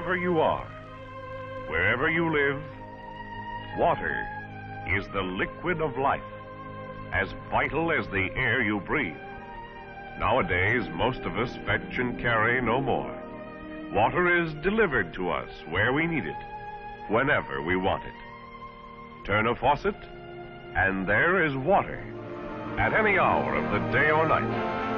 Whoever you are, wherever you live, water is the liquid of life, as vital as the air you breathe. Nowadays, most of us fetch and carry no more. Water is delivered to us where we need it, whenever we want it. Turn a faucet, and there is water, at any hour of the day or night.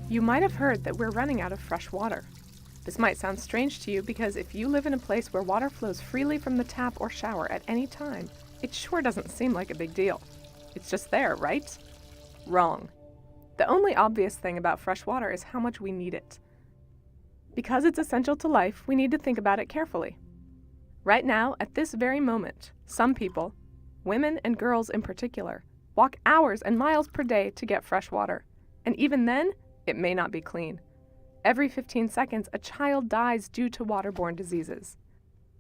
You might have heard that we're running out of fresh water. This might sound strange to you because if you live in a place where water flows freely from the tap or shower at any time, it sure doesn't seem like a big deal. It's just there, right? Wrong. The only obvious thing about fresh water is how much we need it. Because it's essential to life, we need to think about it carefully. Right now, at this very moment, some people, women and girls in particular, walk hours and miles per day to get fresh water. And even then, it may not be clean. Every 15 seconds, a child dies due to waterborne diseases.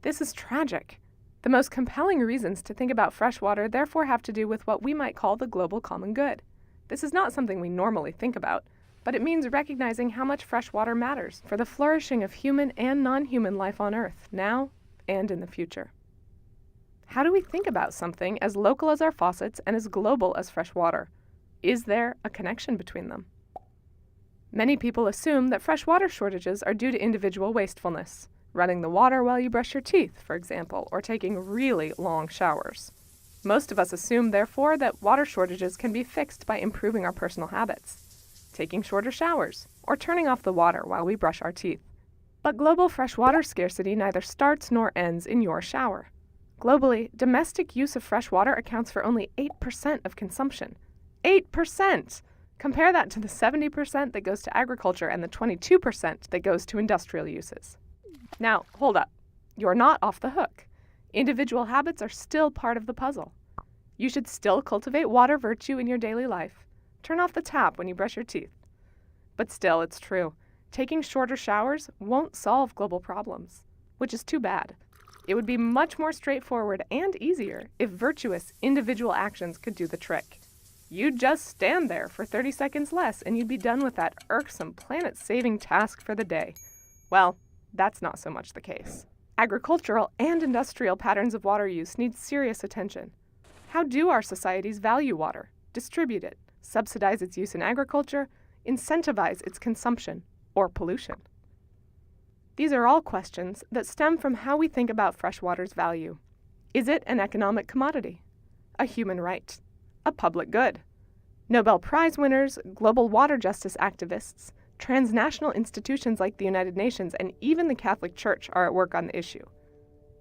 This is tragic. The most compelling reasons to think about fresh water therefore have to do with what we might call the global common good. This is not something we normally think about, but it means recognizing how much fresh water matters for the flourishing of human and non-human life on Earth, now and in the future. How do we think about something as local as our faucets and as global as fresh water? Is there a connection between them? Many people assume that fresh water shortages are due to individual wastefulness, running the water while you brush your teeth, for example, or taking really long showers. Most of us assume, therefore, that water shortages can be fixed by improving our personal habits, taking shorter showers, or turning off the water while we brush our teeth. But global freshwater scarcity neither starts nor ends in your shower. Globally, domestic use of fresh water accounts for only 8% of consumption. 8%! Compare that to the 70% that goes to agriculture and the 22% that goes to industrial uses. Now, hold up. You're not off the hook. Individual habits are still part of the puzzle. You should still cultivate water virtue in your daily life. Turn off the tap when you brush your teeth. But still, it's true. Taking shorter showers won't solve global problems, which is too bad. It would be much more straightforward and easier if virtuous individual actions could do the trick. You'd just stand there for 30 seconds less and you'd be done with that irksome planet-saving task for the day. Well, that's not so much the case. Agricultural and industrial patterns of water use need serious attention. How do our societies value water, distribute it, subsidize its use in agriculture, incentivize its consumption or pollution? These are all questions that stem from how we think about fresh water's value. Is it an economic commodity? A human right? A public good? Nobel Prize winners, global water justice activists, transnational institutions like the United Nations, and even the Catholic Church are at work on the issue.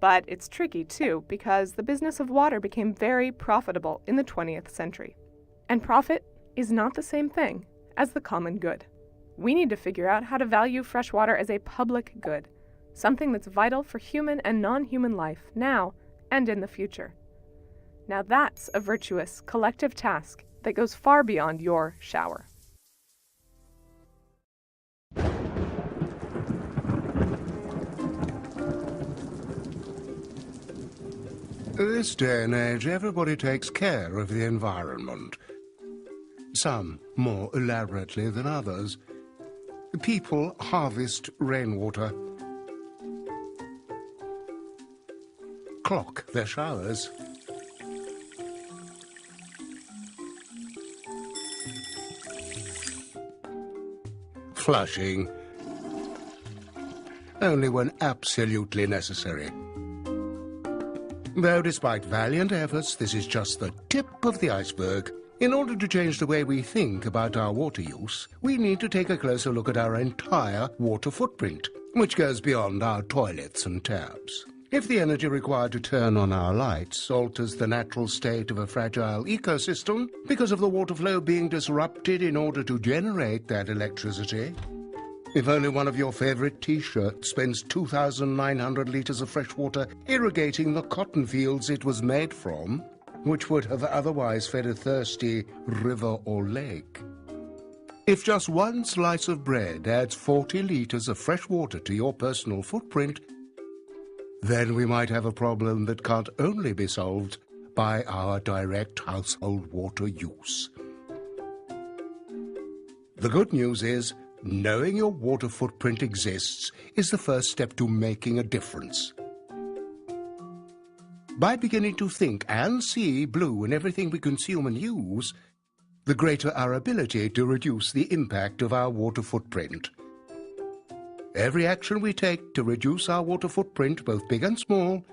But it's tricky, too, because the business of water became very profitable in the 20th century. And profit is not the same thing as the common good. We need to figure out how to value fresh water as a public good, something that's vital for human and non-human life now and in the future. Now that's a virtuous, collective task that goes far beyond your shower. This day and age, everybody takes care of the environment. Some more elaborately than others. People harvest rainwater, clock their showers, flushing only when absolutely necessary. Though despite valiant efforts, this is just the tip of the iceberg. In order to change the way we think about our water use, we need to take a closer look at our entire water footprint, which goes beyond our toilets and taps. If the energy required to turn on our lights alters the natural state of a fragile ecosystem because of the water flow being disrupted in order to generate that electricity, if only one of your favorite T-shirts spends 2,900 liters of fresh water irrigating the cotton fields it was made from, which would have otherwise fed a thirsty river or lake. If just one slice of bread adds 40 liters of fresh water to your personal footprint, then we might have a problem that can't only be solved by our direct household water use. The good news is, knowing your water footprint exists is the first step to making a difference. By beginning to think and see blue in everything we consume and use, the greater our ability to reduce the impact of our water footprint. Every action we take to reduce our water footprint, both big and small,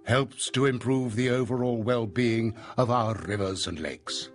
helps to improve the overall well-being of our rivers and lakes.